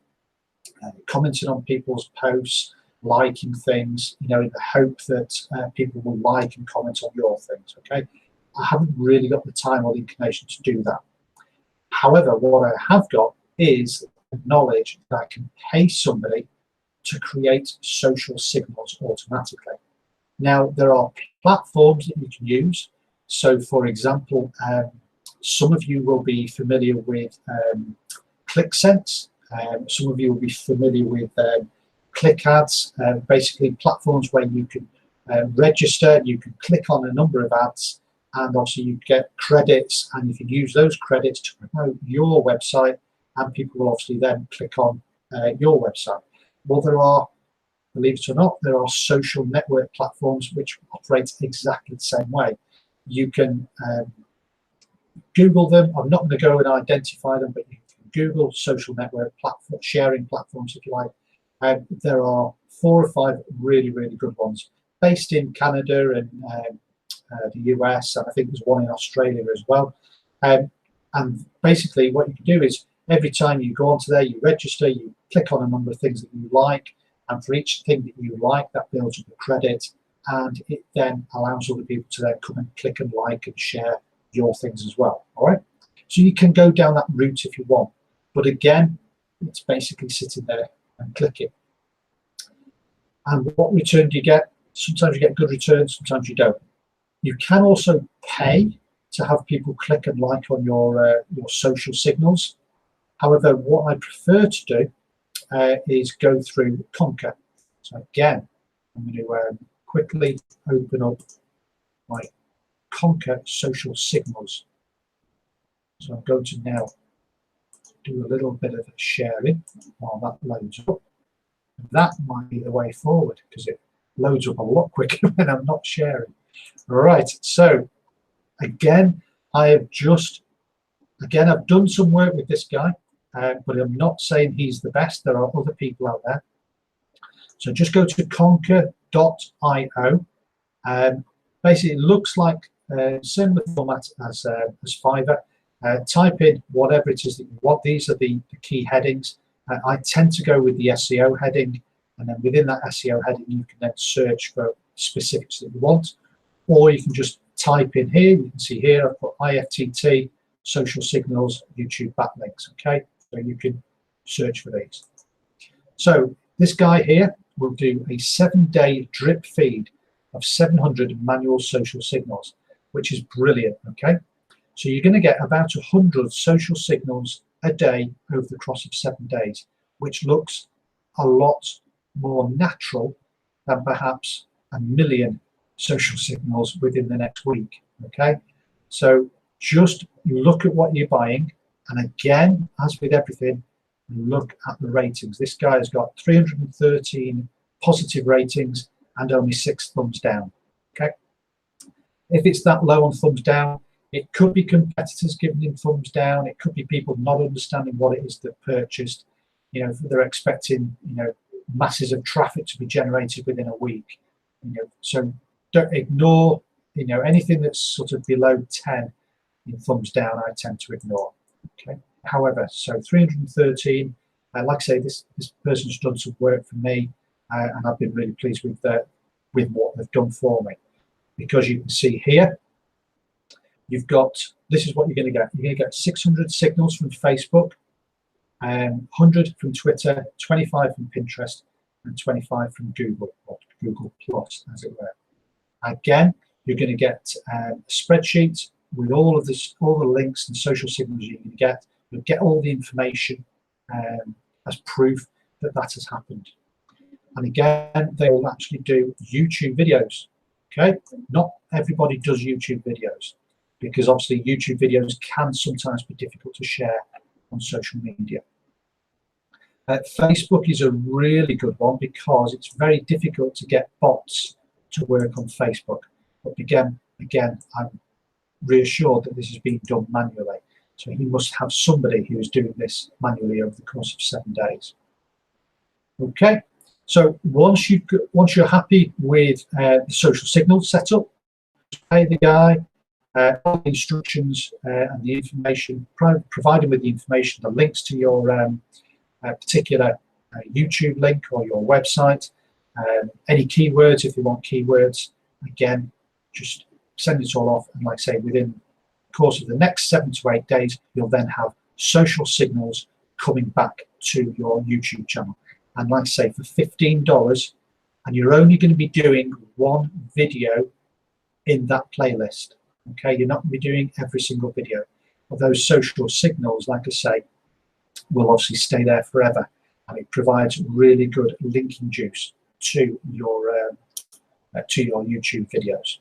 commenting on people's posts, liking things, in the hope that people will like and comment on your things. Okay, I haven't really got the time or the inclination to do that. However, what I have got is knowledge that I can pay somebody to create social signals automatically. Now, there are platforms that you can use. So, for example, some of you will be familiar with ClickSense. Some of you will be familiar with Click Ads, basically platforms where you can register, you can click on a number of ads, and obviously you get credits, and you can use those credits to promote your website, and people will obviously then click on your website. Well, there are, believe it or not, there are social network platforms which operate exactly the same way. You can Google them. I'm not going to go and identify them, but you can Google social network platform, sharing platforms if you like. There are 4 or 5 really, really good ones based in Canada and the US, and I think there's one in Australia as well. And basically what you can do is every time you go onto there, you register, you click on a number of things that you like, and for each thing that you like, that builds up a credit, and it then allows other people to then come and click and like and share your things as well. All right, so you can go down that route if you want, but again, it's basically sitting there and click it. And what return do you get? Sometimes you get good returns, sometimes you don't. You can also pay to have people click and like on your social signals. However, what I prefer to do is go through Conquer. So again, I'm going to quickly open up my Conquer social signals. So I'm going to now do a little bit of sharing while that loads up. That might be the way forward because it loads up a lot quicker when I'm not sharing. Right, so again, I've done some work with this guy, but I'm not saying he's the best. There are other people out there. So just go to conquer.io. Basically, it looks like similar format as Fiverr. Type in whatever it is that you want. These are the key headings. I tend to go with the SEO heading, and then within that SEO heading, you can then search for specifics that you want, or you can just type in here. You can see here I've put IFTT, social signals, YouTube backlinks. Okay, so you can search for these. So this guy here will do a 7-day drip feed of 700 manual social signals, which is brilliant. Okay, so you're going to get about 100 social signals a day over the course of 7 days, which looks a lot more natural than perhaps 1 million social signals within the next week. Okay, so just look at what you're buying, and again, as with everything, look at the ratings. This guy has got 313 positive ratings and only 6 thumbs down. Okay, if it's that low on thumbs down, it could be competitors giving him thumbs down. It could be people not understanding what it is that purchased. You know, they're expecting, you know, masses of traffic to be generated within a week. You know, so don't ignore, you know, anything that's sort of below 10 in thumbs down. I tend to ignore. Okay. However, so 313. Like I say, this person's done some work for me, and I've been really pleased with what they've done for me, because you can see here. You've got, this is what you're going to get. You're going to get 600 signals from Facebook, 100 from Twitter, 25 from Pinterest, and 25 from Google, or Google Plus, as it were. Again, you're going to get a spreadsheet with all of this, all the links and social signals you're going to get. You'll get all the information as proof that that has happened. And again, they will actually do YouTube videos. Okay, not everybody does YouTube videos, because obviously YouTube videos can sometimes be difficult to share on social media. Facebook is a really good one because it's very difficult to get bots to work on Facebook. But again, I'm reassured that this is being done manually. So he must have somebody who is doing this manually over the course of 7 days. Okay, so once you're happy with the social signal setup, pay the guy. All the instructions and the information, provide him with the information, the links to your particular YouTube link or your website, any keywords if you want keywords. Again, just send it all off, and like I say, within the course of the next 7 to 8 days, you'll then have social signals coming back to your YouTube channel. And like I say, for $15, and you're only going to be doing 1 video in that playlist. Okay, you're not going to be doing every single video. But those social signals, like I say, will obviously stay there forever, and it provides really good linking juice to your YouTube videos.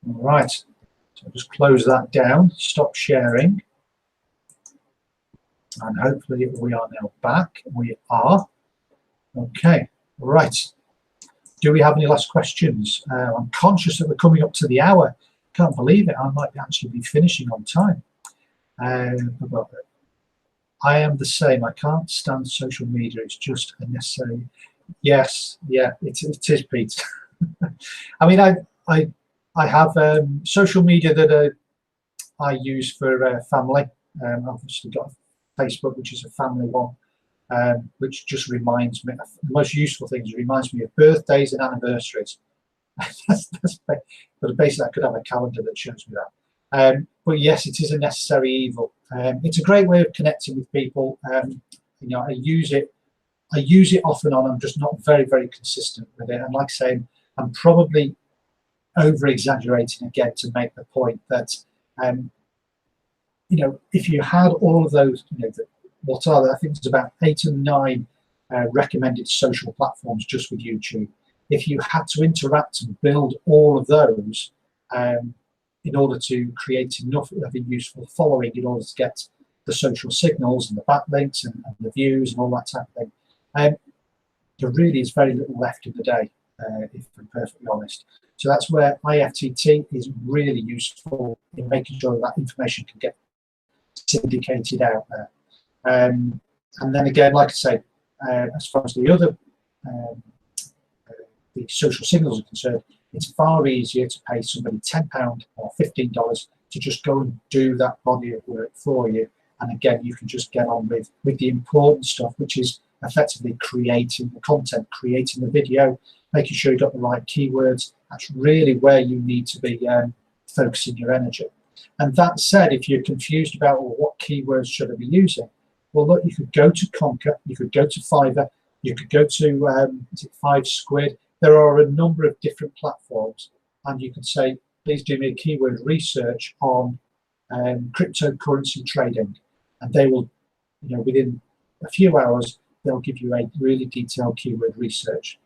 All right, so I'll just close that down, stop sharing, and hopefully we are now back. We are. Okay, right. Do we have any last questions? I'm conscious that we're coming up to the hour. Can't believe it. I might actually be finishing on time. I am the same. I can't stand social media. It's just unnecessary. Yes, yeah, it is, Pete. I mean, I have social media that I use for family. I've obviously got Facebook, which is a family one, which just reminds me, the most useful things, it reminds me of birthdays and anniversaries. But basically I could have a calendar that shows me that. But yes, it is a necessary evil. It's a great way of connecting with people. You know, I use it off and on. I'm just not very, very consistent with it. And like I say, I'm probably over exaggerating again to make the point that you know, if you had all of those, you know, what are there? I think there's about 8 or 9 recommended social platforms just with YouTube. If you had to interact and build all of those in order to create enough of a useful following in order to get the social signals and the backlinks and the views and all that type of thing, there really is very little left in the day, if I'm perfectly honest. So that's where IFTT is really useful in making sure that information can get syndicated out there. And then again, like I say, as far as the other the social signals are concerned, it's far easier to pay somebody £10 or $15 to just go and do that body of work for you. And again, you can just get on with the important stuff, which is effectively creating the content, creating the video, making sure you've got the right keywords. That's really where you need to be focusing your energy. And that said, if you're confused about, well, what keywords should I be using? Well, look, you could go to Conquer, you could go to Fiverr, you could go to is it 5 Squid. There are a number of different platforms, and you can say, please do me a keyword research on cryptocurrency trading, and they will, within a few hours, they'll give you a really detailed keyword research.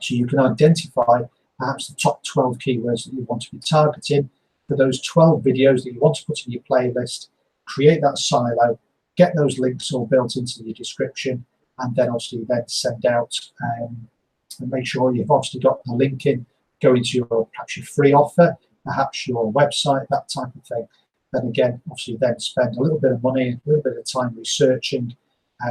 So you can identify perhaps the top 12 keywords that you want to be targeting for those 12 videos that you want to put in your playlist, create that silo, get those links all built into your description, and then obviously then send out and make sure you've obviously got the link in, go into your perhaps your free offer, perhaps your website, that type of thing. Then again, obviously then spend a little bit of money, a little bit of time researching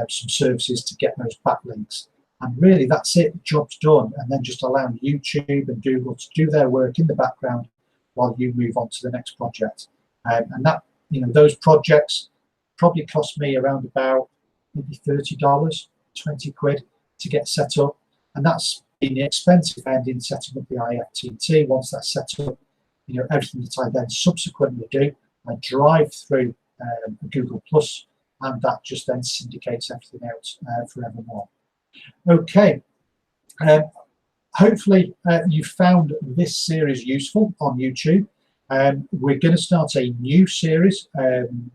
some services to get those backlinks. And really that's it, the job's done. And then just allow YouTube and Google to do their work in the background while you move on to the next project. And that, those projects probably cost me around about maybe $30, 20 quid to get set up. And that's been the expensive end in setting up the IFTT. Once that's set up, everything that I then subsequently do, I drive through Google Plus, and that just then syndicates everything out forevermore. Okay, hopefully you found this series useful on YouTube. We're going to start a new series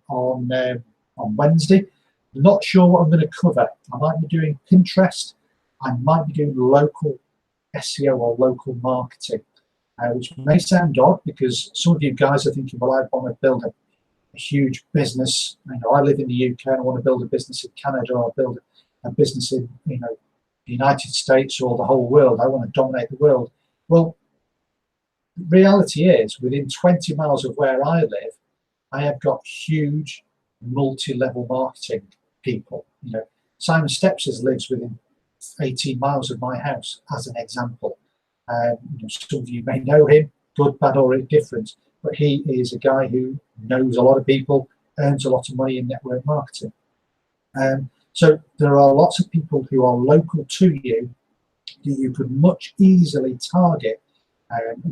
on Wednesday. Not sure what I'm going to cover. I might be doing Pinterest. I might be doing local SEO or local marketing, which may sound odd because some of you guys are thinking, well, I want to build a huge business. I live in the UK and I want to build a business in Canada, or build a business in the United States or the whole world. I want to dominate the world. Well, the reality is, within 20 miles of where I live, I have got huge multi-level marketing people. Simon Stepsis lives within 18 miles of my house, as an example. Some of you may know him, good, bad, or indifferent, but he is a guy who knows a lot of people, earns a lot of money in network marketing. So there are lots of people who are local to you that you could much easily target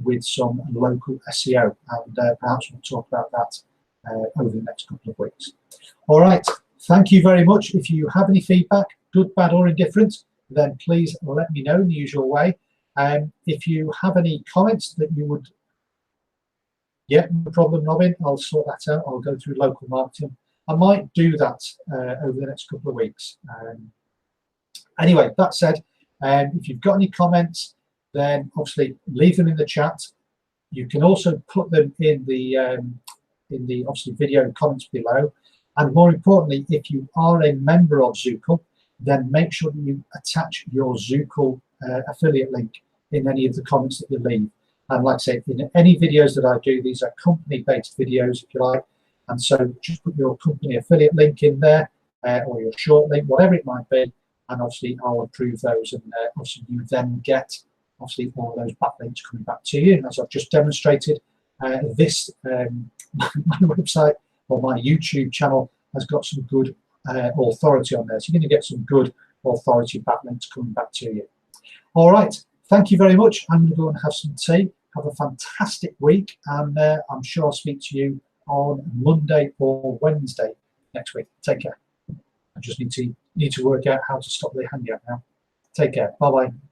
with some local SEO, and perhaps we'll talk about that over the next couple of weeks. All right, thank you very much. If you have any feedback, good, bad, or indifferent, then please let me know in the usual way. If you have any comments that you would, no problem, Robin, I'll sort that out. I'll go through local marketing. I might do that over the next couple of weeks. Anyway, that said, if you've got any comments, then obviously leave them in the chat. You can also put them in the obviously video comments below. And more importantly, if you are a member of Zukul, then make sure that you attach your Zukul affiliate link in any of the comments that you leave. And like I say, in any videos that I do, these are company-based videos, if you like. And so just put your company affiliate link in there, or your short link, whatever it might be, and obviously I'll approve those, and obviously you then get obviously all those backlinks coming back to you. And as I've just demonstrated, my website or my YouTube channel has got some good authority on there. So you're going to get some good authority backlinks coming back to you. All right, thank you very much. I'm going to go and have some tea. Have a fantastic week, and I'm sure I'll speak to you on Monday or Wednesday next week. Take care. I just need to work out how to stop the hangout now. Take care. Bye bye.